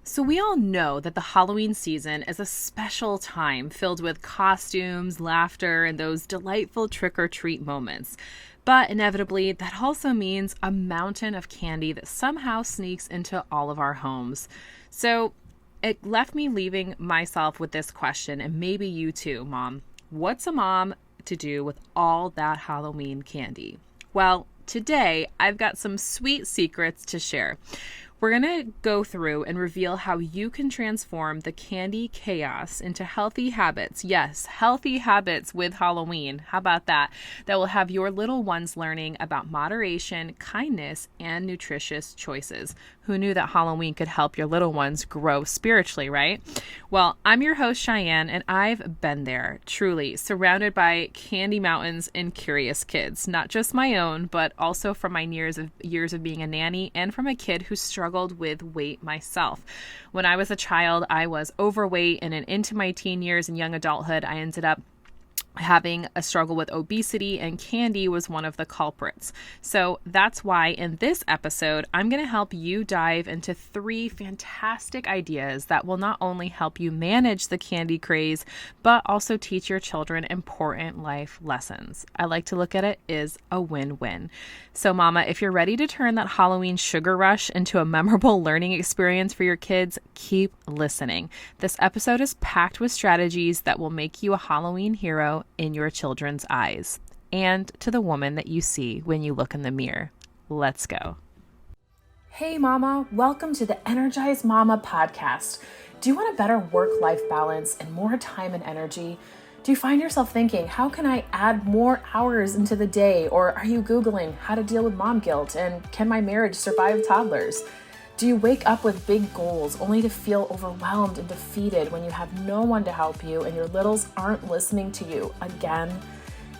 So we all know that the Halloween season is a special time filled with costumes, laughter, and those delightful trick-or-treat moments. But inevitably, that also means a mountain of candy that somehow sneaks into all of our homes. So it left me leaving myself with this question, and maybe you too, Mom. What's a mom to do with all that Halloween candy? Well, today I've got some sweet secrets to share. We're going to go through and reveal how you can transform the candy chaos into healthy habits. Yes, healthy habits with Halloween. How about that? That will have your little ones learning about moderation, kindness, and nutritious choices. Who knew that Halloween could help your little ones grow spiritually, right? Well, I'm your host, Cheyanne, and I've been there, truly, surrounded by candy mountains and curious kids. Not just my own, but also from my years of being a nanny and from a kid who struggled with weight myself. When I was a child, I was overweight, and into my teen years and young adulthood, I ended up having a struggle with obesity, and candy was one of the culprits. So that's why in this episode, I'm going to help you dive into 3 fantastic ideas that will not only help you manage the candy craze, but also teach your children important life lessons. I like to look at it as a win-win. So Mama, if you're ready to turn that Halloween sugar rush into a memorable learning experience for your kids, keep listening. This episode is packed with strategies that will make you a Halloween hero in your children's eyes and to the woman that you see when you look in the mirror. Let's go. Hey Mama, welcome to the Energized Mama podcast. Do you want a better work-life balance and more time and energy? Do you find yourself thinking, how can I add more hours into the day? Or are you Googling how to deal with mom guilt and can my marriage survive toddlers? Do you wake up with big goals only to feel overwhelmed and defeated when you have no one to help you and your littles aren't listening to you again?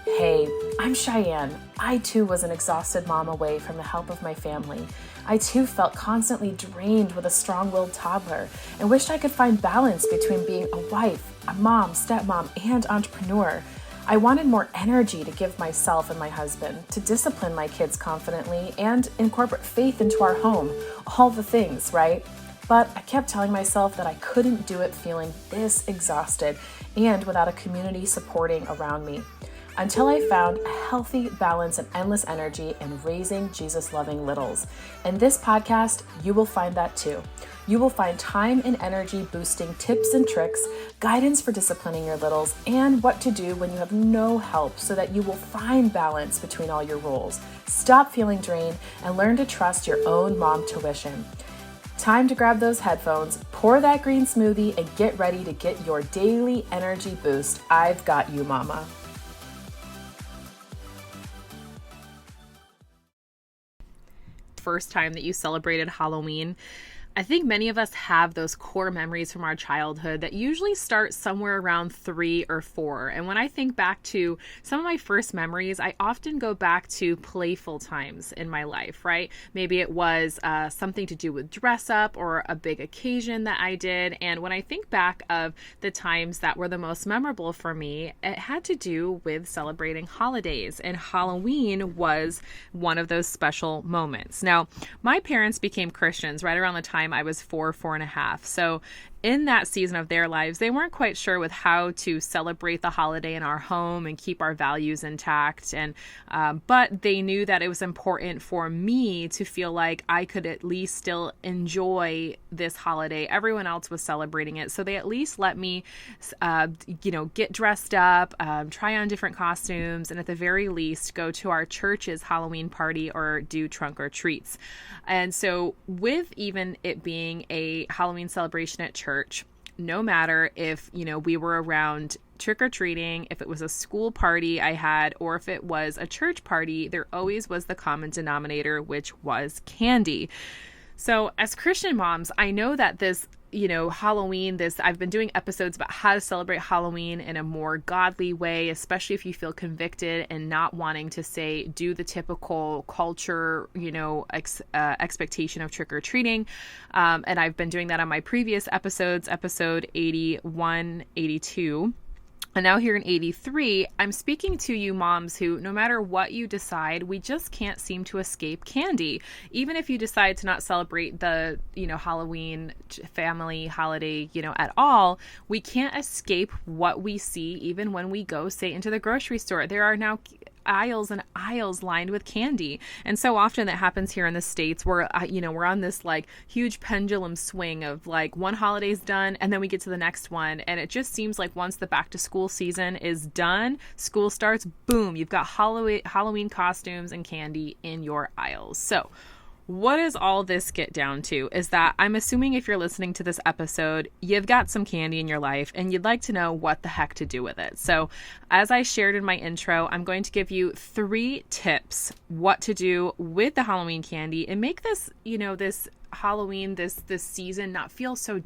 Hey, I'm Cheyanne. I too was an exhausted mom away from the help of my family. I too felt constantly drained with a strong-willed toddler and wished I could find balance between being a wife, a mom, stepmom, and entrepreneur. I wanted more energy to give myself and my husband, to discipline my kids confidently, and incorporate faith into our home. All the things, right? But I kept telling myself that I couldn't do it feeling this exhausted and without a community supporting around me. Until I found a healthy balance and endless energy in raising Jesus-loving littles. In this podcast, you will find that too. You will find time and energy boosting tips and tricks, guidance for disciplining your littles, and what to do when you have no help so that you will find balance between all your roles. Stop feeling drained and learn to trust your own mom tuition. Time to grab those headphones, pour that green smoothie, and get ready to get your daily energy boost. I've got you, Mama. First time that you celebrated Halloween, I think many of us have those core memories from our childhood that usually start somewhere around 3 or 4. And when I think back to some of my first memories, I often go back to playful times in my life, right? Maybe it was something to do with dress up or a big occasion that I did. And when I think back of the times that were the most memorable for me, it had to do with celebrating holidays. And Halloween was one of those special moments. Now, my parents became Christians right around the time I was 4.5. So in that season of their lives, they weren't quite sure with how to celebrate the holiday in our home and keep our values intact. And but they knew that it was important for me to feel like I could at least still enjoy this holiday. Everyone else was celebrating it, so they at least let me, get dressed up, try on different costumes, and at the very least go to our church's Halloween party or do trunk or treats. And so, with even it being a Halloween celebration at church, no matter if, we were around trick-or-treating, if it was a school party I had, or if it was a church party, there always was the common denominator, which was candy. So as Christian moms, I know that this, Halloween, I've been doing episodes about how to celebrate Halloween in a more godly way, especially if you feel convicted and not wanting to do the typical culture, expectation of trick-or-treating. And I've been doing that on my previous episodes, episode 81, 82. And now here in 83, I'm speaking to you moms who, no matter what you decide, we just can't seem to escape candy. Even if you decide to not celebrate the, Halloween family holiday, at all, we can't escape what we see even when we go, say, into the grocery store. There are now aisles and aisles lined with candy. And so often that happens here in the States where, we're on this like huge pendulum swing of like one holiday's done and then we get to the next one. And it just seems like once the back to school season is done, school starts, boom, you've got Halloween costumes and candy in your aisles. So what does all this get down to is that I'm assuming if you're listening to this episode, you've got some candy in your life and you'd like to know what the heck to do with it. So as I shared in my intro, I'm going to give you 3 tips what to do with the Halloween candy and make this, this Halloween, this season not feel so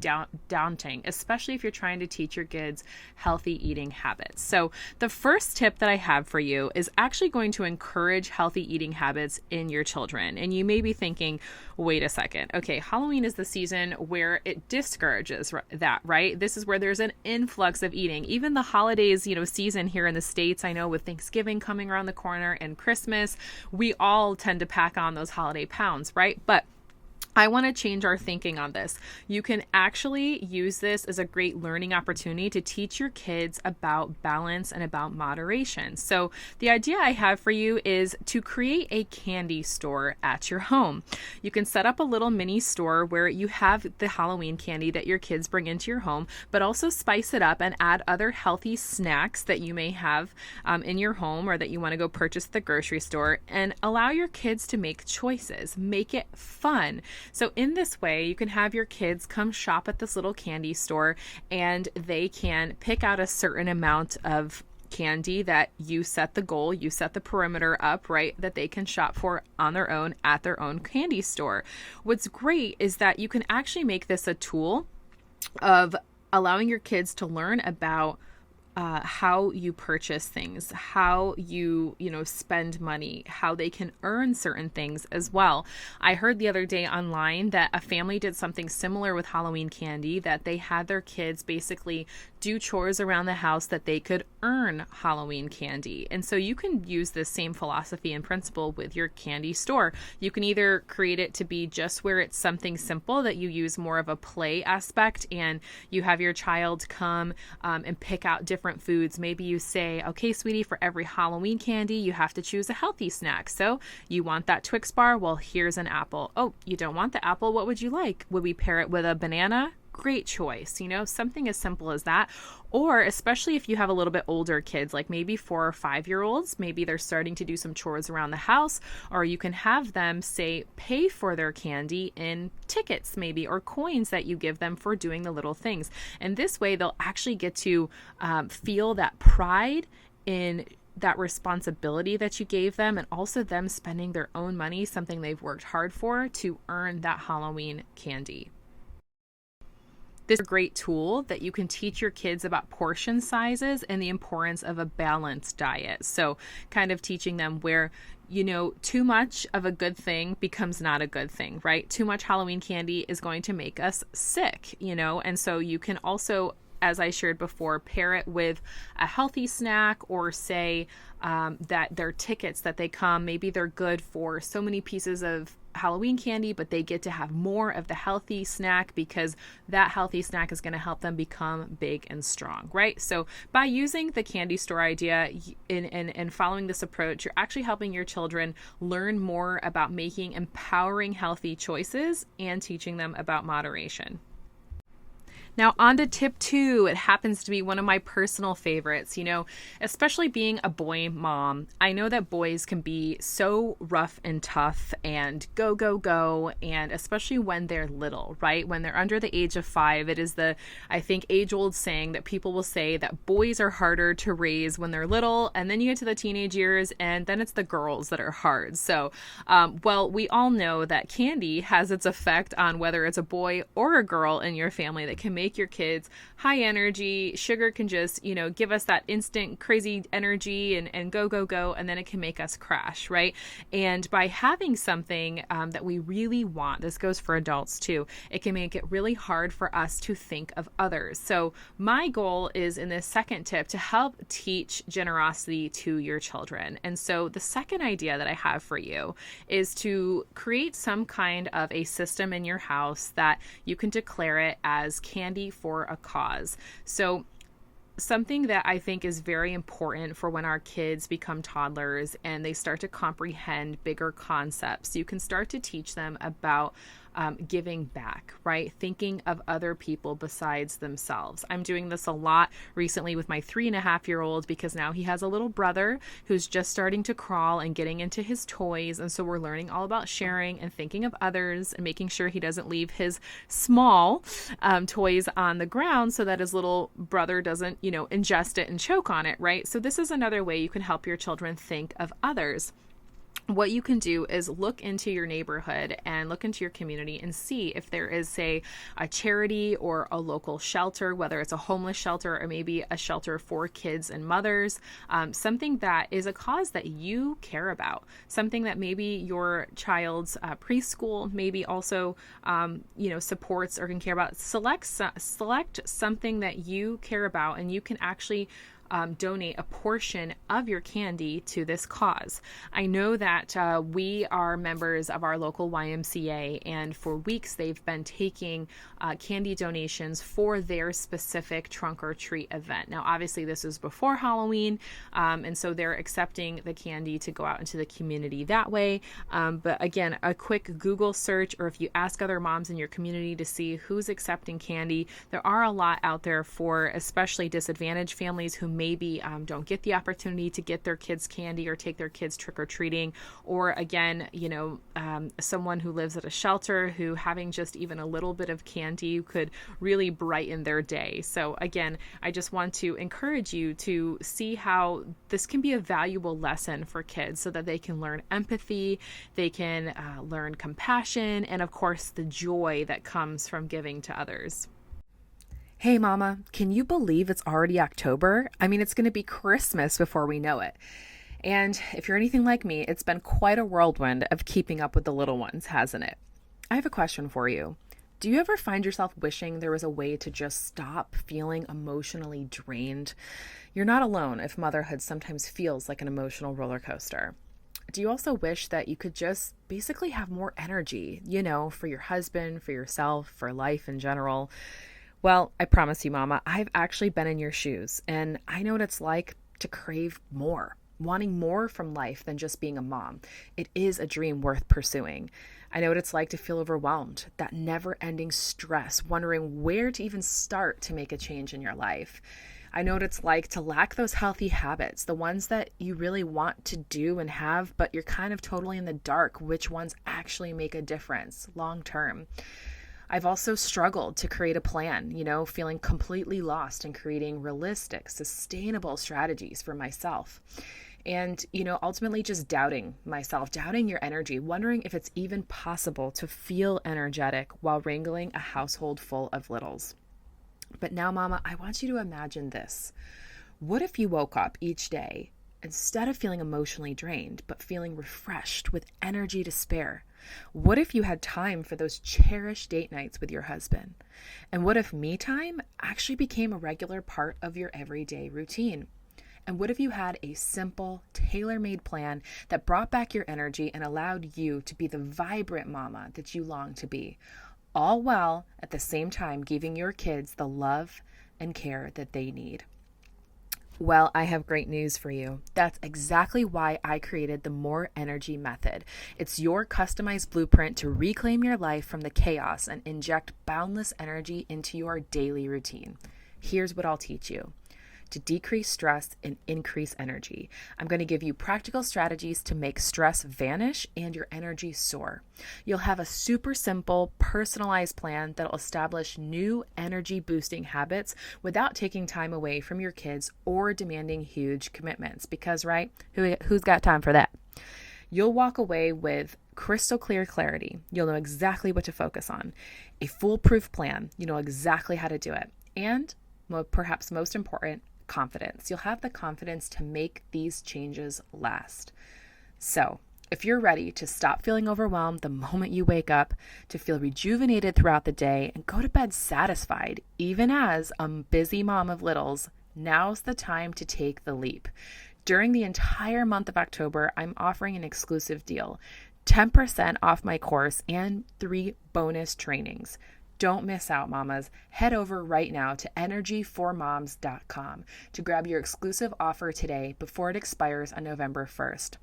daunting, especially if you're trying to teach your kids healthy eating habits. So the first tip that I have for you is actually going to encourage healthy eating habits in your children. And you may be thinking, wait a second, okay, Halloween is the season where it discourages that, right? This is where there's an influx of eating. Even the holidays, season here in the States, I know with Thanksgiving coming around the corner and Christmas, we all tend to pack on those holiday pounds, right? But I want to change our thinking on this. You can actually use this as a great learning opportunity to teach your kids about balance and about moderation. So the idea I have for you is to create a candy store at your home. You can set up a little mini store where you have the Halloween candy that your kids bring into your home, but also spice it up and add other healthy snacks that you may have in your home or that you want to go purchase at the grocery store, and allow your kids to make choices. Make it fun. So in this way, you can have your kids come shop at this little candy store and they can pick out a certain amount of candy that you set the goal, you set the perimeter up, right, that they can shop for on their own at their own candy store. What's great is that you can actually make this a tool of allowing your kids to learn about how you purchase things, how you spend money, how they can earn certain things as well. I heard the other day online that a family did something similar with Halloween candy, that they had their kids basically do chores around the house that they could earn Halloween candy. And so you can use this same philosophy and principle with your candy store. You can either create it to be just where it's something simple that you use more of a play aspect and you have your child come and pick out different foods. Maybe you say, okay, sweetie, for every Halloween candy, you have to choose a healthy snack. So you want that Twix bar? Well, here's an apple. Oh, you don't want the apple? What would you like? Would we pair it with a banana? Great choice, something as simple as that. Or especially if you have a little bit older kids, like maybe 4 or 5-year-olds, maybe they're starting to do some chores around the house, or you can have them say pay for their candy in tickets maybe, or coins that you give them for doing the little things. And this way they'll actually get to feel that pride in that responsibility that you gave them, and also them spending their own money, something they've worked hard for, to earn that Halloween candy. This is a great tool that you can teach your kids about portion sizes and the importance of a balanced diet. So kind of teaching them where, too much of a good thing becomes not a good thing, right? Too much Halloween candy is going to make us sick, and so you can also, as I shared before, pair it with a healthy snack, or say that their tickets that they come, maybe they're good for so many pieces of Halloween candy, but they get to have more of the healthy snack because that healthy snack is going to help them become big and strong, right? So by using the candy store idea and following this approach, you're actually helping your children learn more about making empowering healthy choices and teaching them about moderation. Now on to tip 2. It happens to be one of my personal favorites, especially being a boy mom. I know that boys can be so rough and tough and go, go, go. And especially when they're little, right? When they're under the age of 5, it is I think, age-old saying that people will say that boys are harder to raise when they're little. And then you get to the teenage years and then it's the girls that are hard. So, we all know that candy has its effect on whether it's a boy or a girl in your family that can make make your kids high energy. Sugar can just, give us that instant crazy energy and go, go, go. And then it can make us crash, right? And by having something that we really want, this goes for adults too, it can make it really hard for us to think of others. So my goal is in this second tip to help teach generosity to your children. And so the second idea that I have for you is to create some kind of a system in your house that you can declare it as candy for a cause. So something that I think is very important for when our kids become toddlers and they start to comprehend bigger concepts, you can start to teach them about giving back, right? Thinking of other people besides themselves. I'm doing this a lot recently with my 3.5-year-old because now he has a little brother who's just starting to crawl and getting into his toys. And so we're learning all about sharing and thinking of others and making sure he doesn't leave his small toys on the ground so that his little brother doesn't, ingest it and choke on it, right? So this is another way you can help your children think of others. What you can do is look into your neighborhood and look into your community and see if there is, say, a charity or a local shelter, whether it's a homeless shelter or maybe a shelter for kids and mothers, something that is a cause that you care about, something that maybe your child's preschool maybe also, supports or can care about. Select something that you care about, and you can actually donate a portion of your candy to this cause. I know that we are members of our local YMCA, and for weeks they've been taking candy donations for their specific trunk or treat event. Now, obviously, this is before Halloween, and so they're accepting the candy to go out into the community that way. But again, a quick Google search, or if you ask other moms in your community to see who's accepting candy, there are a lot out there for especially disadvantaged families who maybe don't get the opportunity to get their kids candy or take their kids trick-or-treating, or again, someone who lives at a shelter who having just even a little bit of candy could really brighten their day. So again, I just want to encourage you to see how this can be a valuable lesson for kids so that they can learn empathy, they can learn compassion, and of course the joy that comes from giving to others. Hey mama, can you believe it's already October? I mean, it's going to be Christmas before we know it. And if you're anything like me, it's been quite a whirlwind of keeping up with the little ones, hasn't it? I have a question for you. Do you ever find yourself wishing there was a way to just stop feeling emotionally drained? You're not alone if motherhood sometimes feels like an emotional roller coaster. Do you also wish that you could just basically have more energy, for your husband, for yourself, for life in general? Well, I promise you, Mama, I've actually been in your shoes, and I know what it's like to crave more, wanting more from life than just being a mom. It is a dream worth pursuing. I know what it's like to feel overwhelmed, that never-ending stress, wondering where to even start to make a change in your life. I know what it's like to lack those healthy habits, the ones that you really want to do and have, but you're kind of totally in the dark which ones actually make a difference long term. I've also struggled to create a plan, feeling completely lost in creating realistic, sustainable strategies for myself. And, ultimately just doubting myself, doubting your energy, wondering if it's even possible to feel energetic while wrangling a household full of littles. But now, Mama, I want you to imagine this. What if you woke up each day instead of feeling emotionally drained, but feeling refreshed with energy to spare? What if you had time for those cherished date nights with your husband? And what if me time actually became a regular part of your everyday routine? And what if you had a simple, tailor-made plan that brought back your energy and allowed you to be the vibrant mama that you long to be, all while at the same time giving your kids the love and care that they need? Well, I have great news for you. That's exactly why I created the More Energy Method. It's your customized blueprint to reclaim your life from the chaos and inject boundless energy into your daily routine. Here's what I'll teach you. To decrease stress and increase energy, I'm going to give you practical strategies to make stress vanish and your energy soar. You'll have a super simple, personalized plan that'll establish new energy boosting habits without taking time away from your kids or demanding huge commitments. Because, right, who's got time for that? You'll walk away with crystal clear clarity. You'll know exactly what to focus on. A foolproof plan. You know exactly how to do it. And perhaps most important, confidence. You'll have the confidence to make these changes last. So, if you're ready to stop feeling overwhelmed the moment you wake up, to feel rejuvenated throughout the day, and go to bed satisfied, even as a busy mom of littles, now's the time to take the leap. During the entire month of October, I'm offering an exclusive deal, 10% off my course and 3 bonus trainings. Don't miss out, mamas. Head over right now to energyformoms.com to grab your exclusive offer today before it expires on November 1st.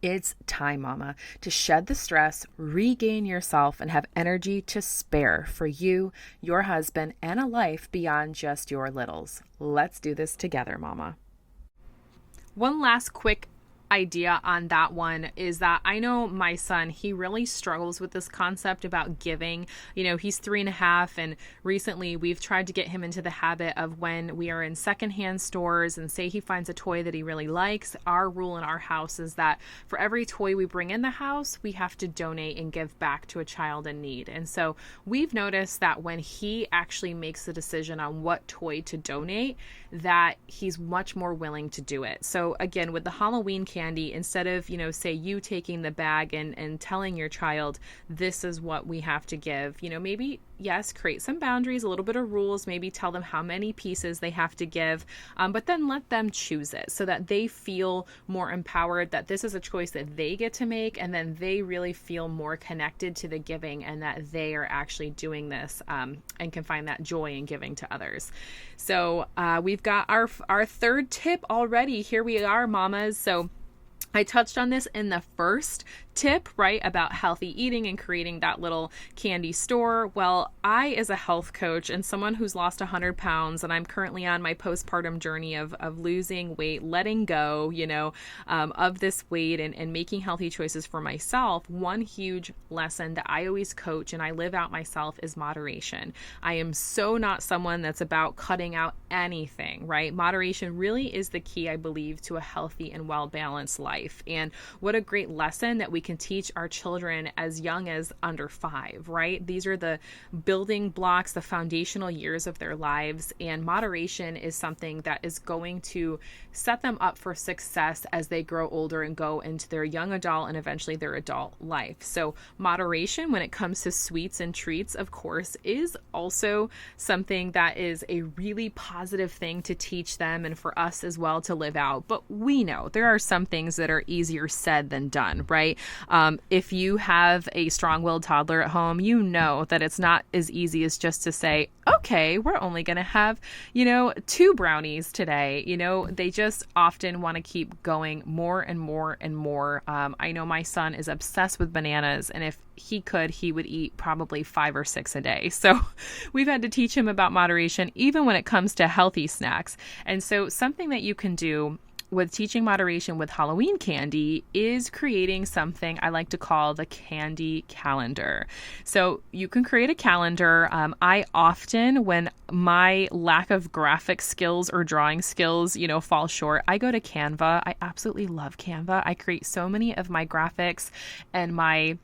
It's time, mama, to shed the stress, regain yourself, and have energy to spare for you, your husband, and a life beyond just your littles. Let's do this together, mama. One last quick idea on that one is that I know my son, he really struggles with this concept about giving. You know, he's 3.5, and recently we've tried to get him into the habit of when we are in secondhand stores and say he finds a toy that he really likes, our rule in our house is that for every toy we bring in the house, we have to donate and give back to a child in need. And so we've noticed that when he actually makes the decision on what toy to donate, that he's much more willing to do it. So again, with the Halloween candy, instead of, say you taking the bag and telling your child, this is what we have to give, maybe, yes, create some boundaries, a little bit of rules, maybe tell them how many pieces they have to give, but then let them choose it so that they feel more empowered, that this is a choice that they get to make, and then they really feel more connected to the giving and that they are actually doing this and can find that joy in giving to others. So we've got our third tip already. Here we are, mamas. So I touched on this in the first tip, right, about healthy eating and creating that little candy store. Well, I, as a health coach and someone who's lost 100 pounds, and I'm currently on my postpartum journey of losing weight, letting go, of this weight and making healthy choices for myself, one huge lesson that I always coach and I live out myself is moderation. I am so not someone that's about cutting out anything, right? Moderation really is the key, I believe, to a healthy and well-balanced life. And what a great lesson that we can teach our children as young as under 5, right? These are the building blocks, the foundational years of their lives. And moderation is something that is going to set them up for success as they grow older and go into their young adult and eventually their adult life. So moderation when it comes to sweets and treats, of course, is also something that is a really positive thing to teach them and for us as well to live out. But we know there are some things that are easier said than done, right? If you have a strong-willed toddler at home, you know that it's not as easy as just to say, okay, we're only going to have, 2 brownies today. They just often want to keep going more and more and more. I know my son is obsessed with bananas, and if he could, he would eat probably 5 or 6 a day. So we've had to teach him about moderation, even when it comes to healthy snacks. And so something that you can do with teaching moderation with Halloween candy is creating something I like to call the candy calendar. So you can create a calendar. I often, when my lack of graphic skills or drawing skills, fall short, I go to Canva. I absolutely love Canva. I create so many of my graphics and my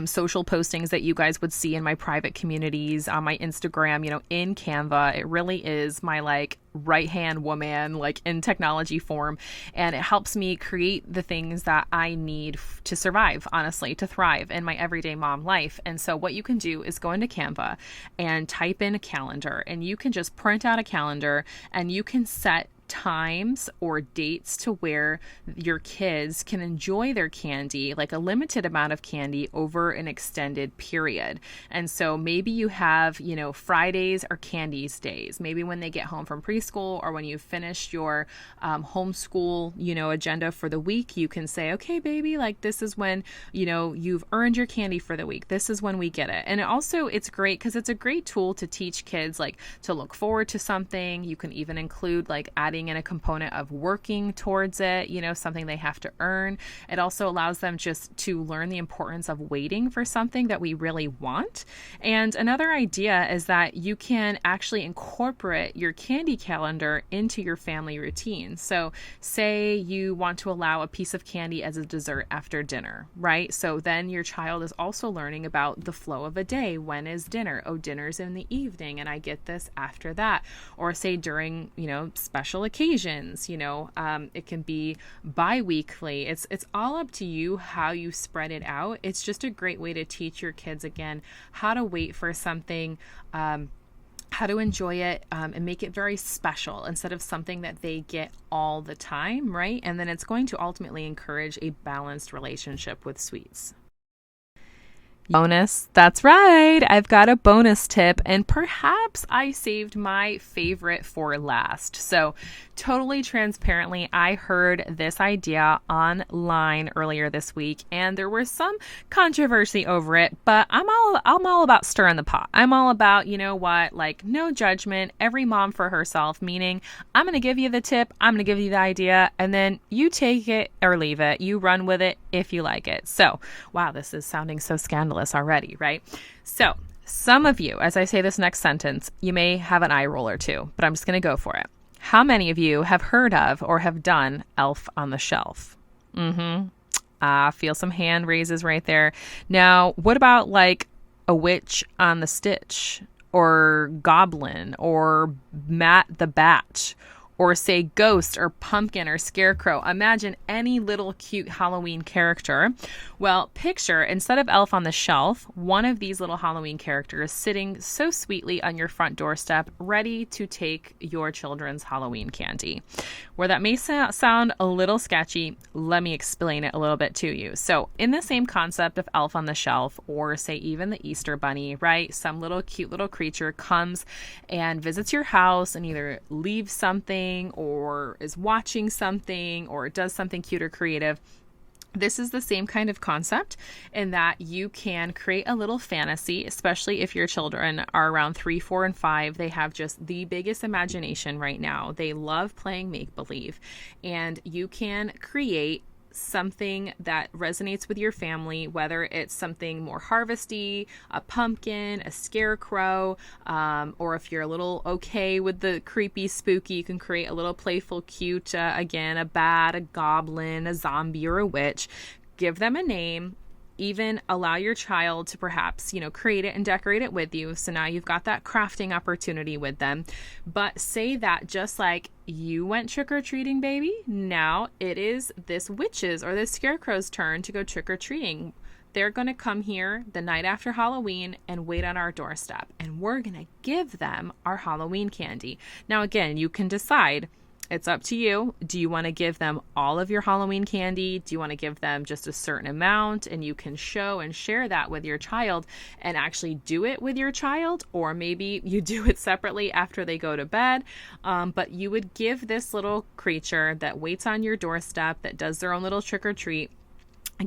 social postings that you guys would see in my private communities on my Instagram, in Canva. It really is my right-hand woman, in technology form. And it helps me create the things that I need to survive, honestly, to thrive in my everyday mom life. And so what you can do is go into Canva and type in a calendar, and you can just print out a calendar and you can set times or dates to where your kids can enjoy their candy, like a limited amount of candy over an extended period. And so maybe you have, Fridays are candies days. Maybe when they get home from preschool or when you've finished your homeschool, agenda for the week, you can say, okay, baby, this is when, you've earned your candy for the week. This is when we get it. And it's great because it's a great tool to teach kids, to look forward to something. You can even include adding adding in a component of working towards it, something they have to earn. It also allows them just to learn the importance of waiting for something that we really want. And another idea is that you can actually incorporate your candy calendar into your family routine. So say you want to allow a piece of candy as a dessert after dinner, right? So then your child is also learning about the flow of a day. When is dinner? Oh, dinner's in the evening and I get this after that. Or say during, special occasions, it can be bi-weekly. It's all up to you how you spread it out. It's just a great way to teach your kids, again, how to wait for something, how to enjoy it, and make it very special instead of something that they get all the time, right? And then it's going to ultimately encourage a balanced relationship with sweets. Bonus. That's right. I've got a bonus tip, and perhaps I saved my favorite for last. So totally transparently, I heard this idea online earlier this week, and there was some controversy over it, but I'm all about stirring the pot. I'm all about, no judgment, every mom for herself, meaning I'm going to give you the tip, I'm going to give you the idea, and then you take it or leave it. You run with it if you like it. So, wow, this is sounding so scandalous already, right? So some of you, as I say this next sentence, you may have an eye roll or two, but I'm just going to go for it. How many of you have heard of or have done Elf on the Shelf? Feel some hand raises right there. Now, what about like a Witch on the Stitch, or Goblin, or Matt the Bat, or say Ghost or Pumpkin or Scarecrow? Imagine any little cute Halloween character. Well, picture, instead of Elf on the Shelf, one of these little Halloween characters sitting so sweetly on your front doorstep, ready to take your children's Halloween candy. Where that may sound a little sketchy, let me explain it a little bit to you. So in the same concept of Elf on the Shelf, or say even the Easter Bunny, right? Some little cute little creature comes and visits your house and either leaves something or is watching something or does something cute or creative. This is the same kind of concept in that you can create a little fantasy, especially if your children are around 3, 4, and 5. They have just the biggest imagination right now. They love playing make-believe, and you can create something that resonates with your family, whether it's something more harvesty, a pumpkin, a scarecrow, or if you're a little okay with the creepy, spooky, you can create a little playful, cute, again, a bat, a goblin, a zombie, or a witch. Give them a name. Even allow your child to perhaps, create it and decorate it with you. So now you've got that crafting opportunity with them. But say that just like you went trick-or-treating, baby, now it is this witch's or this scarecrow's turn to go trick-or-treating. They're going to come here the night after Halloween and wait on our doorstep. And we're going to give them our Halloween candy. Now, again, you can decide. It's up to you. Do you want to give them all of your Halloween candy? Do you want to give them just a certain amount? And you can show and share that with your child and actually do it with your child. Or maybe you do it separately after they go to bed. But you would give this little creature that waits on your doorstep, that does their own little trick or treat,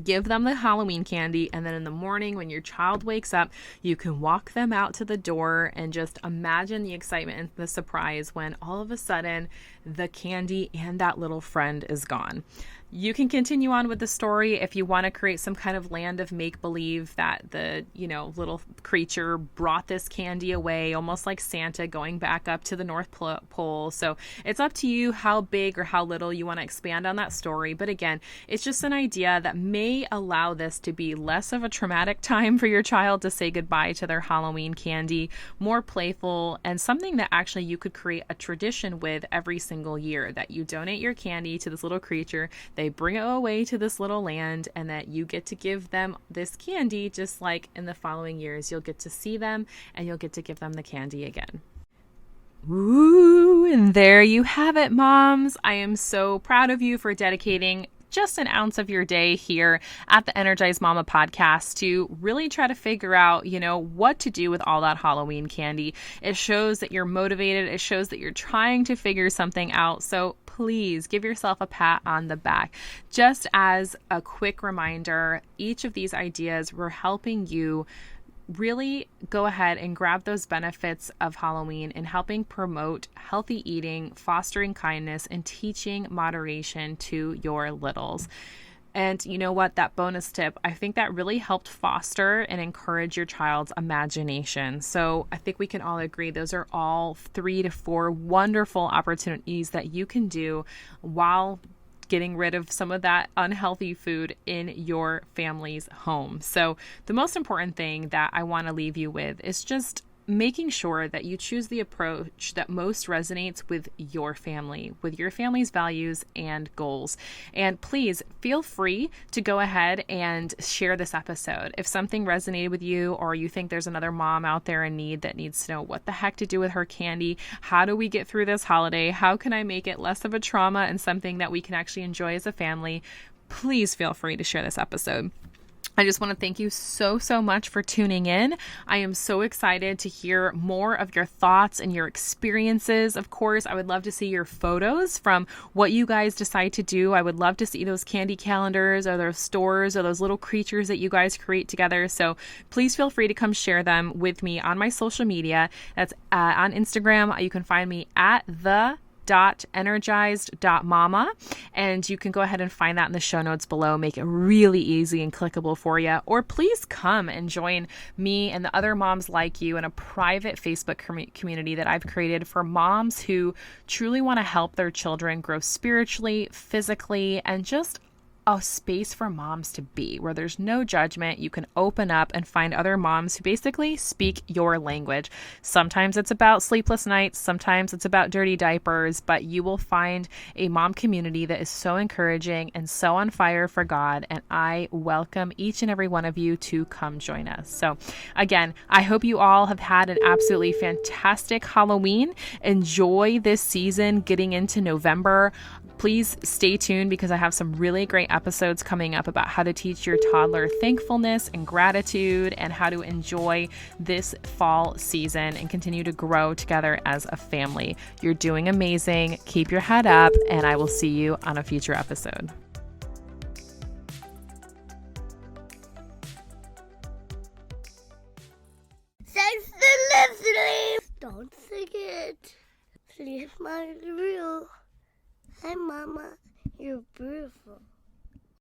give them the Halloween candy, and then in the morning when your child wakes up, you can walk them out to the door and just imagine the excitement and the surprise when all of a sudden the candy and that little friend is gone. You can continue on with the story if you want to create some kind of land of make-believe that the, little creature brought this candy away, almost like Santa going back up to the North Pole. So it's up to you how big or how little you want to expand on that story. But again, it's just an idea that may allow this to be less of a traumatic time for your child to say goodbye to their Halloween candy, more playful, and something that actually you could create a tradition with every single year, that you donate your candy to this little creature. They bring it away to this little land, and that you get to give them this candy, just like in the following years, you'll get to see them and you'll get to give them the candy again. Ooh, and there you have it, moms. I am so proud of you for dedicating just an ounce of your day here at the Energized Mama podcast to really try to figure out, what to do with all that Halloween candy. It shows that you're motivated. It shows that you're trying to figure something out. So please give yourself a pat on the back. Just as a quick reminder, each of these ideas were helping you really go ahead and grab those benefits of Halloween in helping promote healthy eating, fostering kindness, and teaching moderation to your littles. And you know what? That bonus tip, I think that really helped foster and encourage your child's imagination. So I think we can all agree those are all 3 to 4 wonderful opportunities that you can do while getting rid of some of that unhealthy food in your family's home. So the most important thing that I want to leave you with is just making sure that you choose the approach that most resonates with your family, with your family's values and goals. And please feel free to go ahead and share this episode. If something resonated with you, or you think there's another mom out there in need that needs to know what the heck to do with her candy, how do we get through this holiday? How can I make it less of a trauma and something that we can actually enjoy as a family? Please feel free to share this episode. I just want to thank you so much for tuning in. I am so excited to hear more of your thoughts and your experiences. Of course, I would love to see your photos from what you guys decide to do. I would love to see those candy calendars or those stores or those little creatures that you guys create together. So please feel free to come share them with me on my social media. That's on Instagram. You can find me at the.energized.mama, and you can go ahead and find that in the show notes below, make it really easy and clickable for you. Or please come and join me and the other moms like you in a private Facebook community that I've created for moms who truly want to help their children grow spiritually, physically, and just a space for moms to be where there's no judgment. You can open up and find other moms who basically speak your language. Sometimes it's about sleepless nights, sometimes it's about dirty diapers, but you will find a mom community that is so encouraging and so on fire for God, and I welcome each and every one of you to come join us. So again, I hope you all have had an absolutely fantastic Halloween. Enjoy this season getting into November. Please stay tuned because I have some really great episodes coming up about how to teach your toddler thankfulness and gratitude and how to enjoy this fall season and continue to grow together as a family. You're doing amazing. Keep your head up, and I will see you on a future episode. Thanks for listening. Don't forget, please mind the rule. Hi, Mama. You're beautiful.